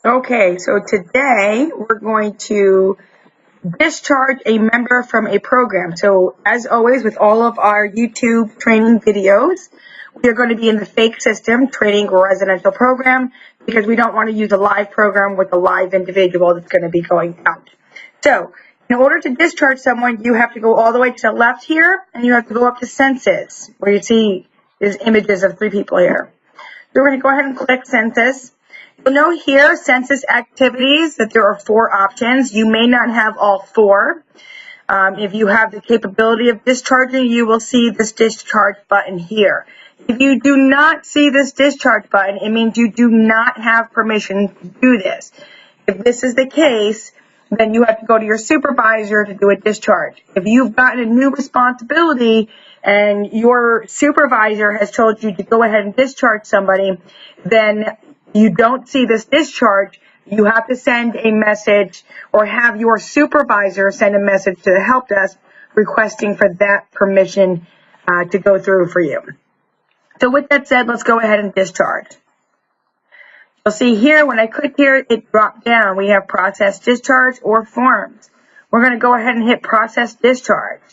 Okay, so today we're going to discharge a member from a program. So as always with all of our YouTube training videos, we are going to be in the fake system training residential program because we don't want to use a live program with a live individual that's going to be going out. So in order to discharge someone, you have to go all the way to the left here and you have to go up to census where you see there's images of 3 people here. So we're going to go ahead and click census. You'll note here, census activities, that there are 4 options. You may not have all 4. If you have the capability of discharging, you will see this discharge button here. If you do not see this discharge button, it means you do not have permission to do this. If this is the case, then you have to go to your supervisor to do a discharge. If you've gotten a new responsibility and your supervisor has told you to go ahead and discharge somebody, then you don't see this discharge, you have to send a message or have your supervisor send a message to the help desk requesting for that permission to go through for you. So with that said, let's go ahead and discharge. You'll see here, when I click here, it dropped down. We have process discharge or forms. We're going to go ahead and hit process discharge.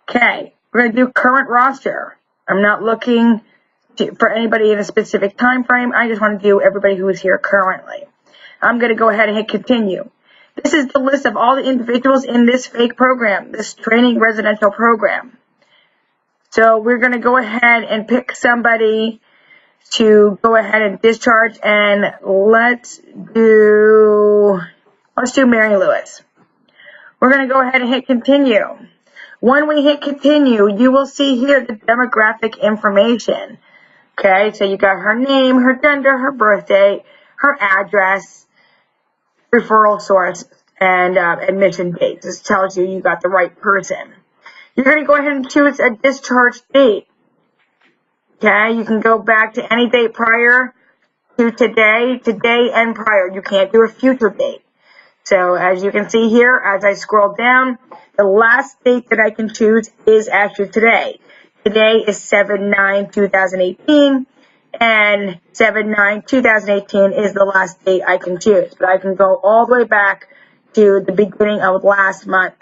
Okay, we're going to do current roster. I'm not looking for anybody in a specific time frame. I just want to do everybody who is here currently. I'm going to go ahead and hit continue. This is the list of all the individuals in this fake program, this training residential program. So we're going to go ahead and pick somebody to go ahead and discharge, and let's do Mary Lewis. We're going to go ahead and hit continue. When we hit continue, you will see here the demographic information. Okay, so you got her name, her gender, her birth date, her address, referral source, and admission date. This tells you got the right person. You're going to go ahead and choose a discharge date. Okay, you can go back to any date prior to today and prior. You can't do a future date. So as you can see here, as I scroll down, the last date that I can choose is actually today. Today is 7/9/2018, and 7/9/2018 is the last date I can choose. But I can go all the way back to the beginning of last month.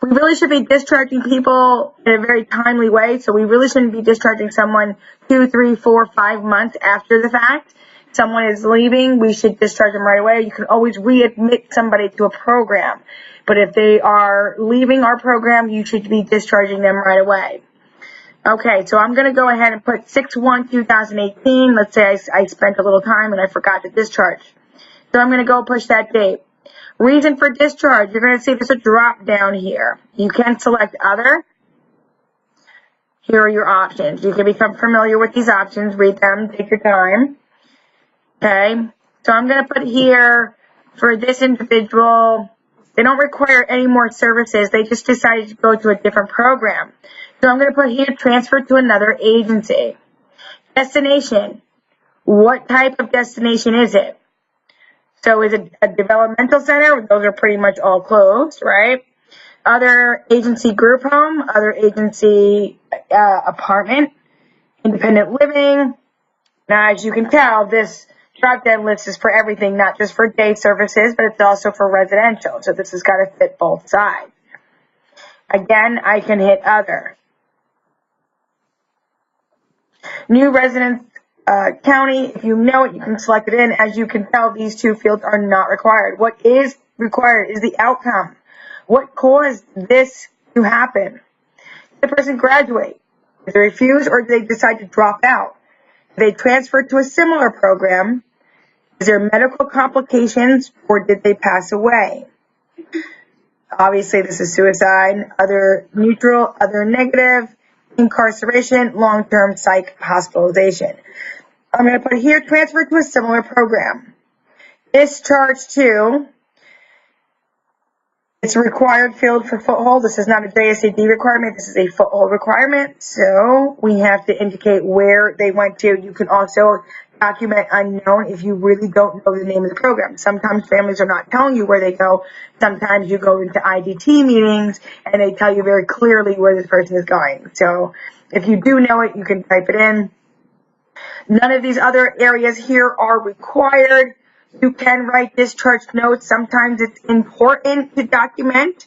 We really should be discharging people in a very timely way, so we really shouldn't be discharging someone 2, 3, 4, 5 months after the fact. Someone is leaving, we should discharge them right away. You can always readmit somebody to a program, but if they are leaving our program, you should be discharging them right away. Okay, so I'm going to go ahead and put 6/1/2018. Let's say I spent a little time and I forgot to discharge. So I'm going to go push that date. Reason for discharge, you're going to see there's a drop down here. You can select other. Here are your options. You can become familiar with these options, read them, take your time. Okay, so I'm going to put here for this individual, they don't require any more services. They just decided to go to a different program. So I'm going to put here transfer to another agency. Destination, what type of destination is it? So is it a developmental center? Those are pretty much all closed, right? Other agency group home, other agency apartment, independent living. Now, as you can tell, this drop-down list is for everything, not just for day services, but it's also for residential. So this has got to fit both sides. Again, I can hit other. New residence county, if you know it, you can select it in. As you can tell, these 2 fields are not required. What is required is the outcome. What caused this to happen? Did the person graduate? Did they refuse, or did they decide to drop out? Did they transfer to a similar program? Is there medical complications, or did they pass away? Obviously, this is suicide. Other neutral, other negative, incarceration, long-term psych hospitalization. I'm going to put here transfer to a similar program. Discharge to, it's a required field for foothold. This is not a JSAD requirement. This is a foothold requirement. So we have to indicate where they went to. You can also document unknown if you really don't know the name of the program. Sometimes families are not telling you where they go. Sometimes you go into IDT meetings and they tell you very clearly where this person is going. So if you do know it, you can type it in. None of these other areas here are required. You can write discharge notes. Sometimes it's important to document,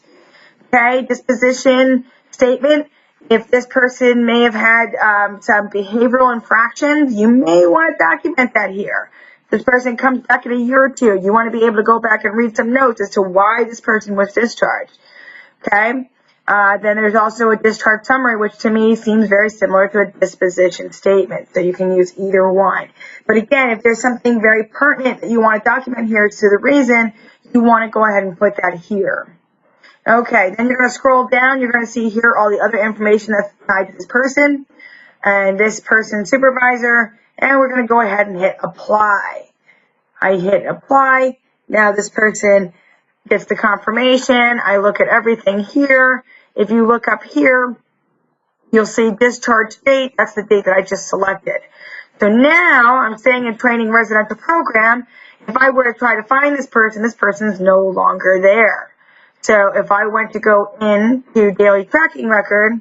okay, disposition statement. If this person may have had some behavioral infractions, you may want to document that here. If this person comes back in a year or two, you want to be able to go back and read some notes as to why this person was discharged, okay? Then there's also a discharge summary, which to me seems very similar to a disposition statement. So you can use either one. But again, if there's something very pertinent that you want to document here to the reason, you want to go ahead and put that here. Okay, then you're going to scroll down. You're going to see here all the other information that's tied to this person and this person's supervisor. And we're going to go ahead and hit apply. I hit apply. Now this person gets the confirmation. I look at everything here. If you look up here, you'll see discharge date. That's the date that I just selected. So now I'm staying in training residential program. If I were to try to find this person is no longer there. So if I went to go into daily tracking record,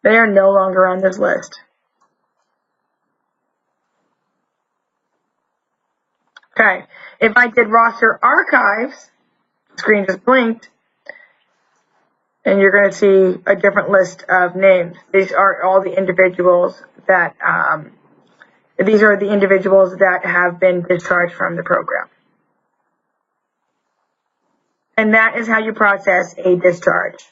they are no longer on this list. Okay, if I did roster archives, the screen just blinked, and you're going to see a different list of names. These are all the individuals that have been discharged from the program. And that is how you process a discharge.